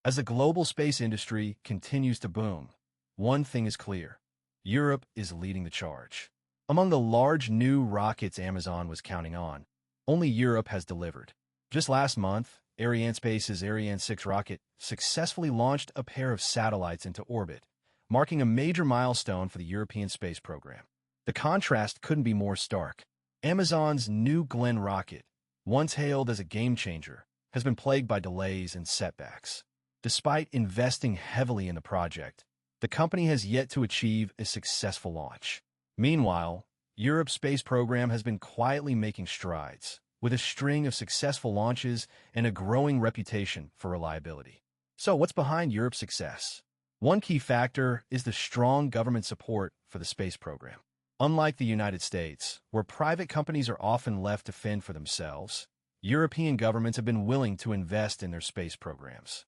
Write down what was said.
As the global space industry continues to boom, one thing is clear: Europe is leading the charge. Among the large new rockets Amazon was counting on, only Europe has delivered. Just last month, Arianespace's Ariane 6 rocket successfully launched a pair of satellites into orbit, marking a major milestone for the European space program. The contrast couldn't be more stark. Amazon's New Glenn rocket, once hailed as a game-changer, has been plagued by delays and setbacks. Despite investing heavily in the project, the company has yet to achieve a successful launch. Meanwhile, Europe's space program has been quietly making strides, with a string of successful launches and a growing reputation for reliability. So, what's behind Europe's success? One key factor is the strong government support for the space program. Unlike the United States, where private companies are often left to fend for themselves, European governments have been willing to invest in their space programs.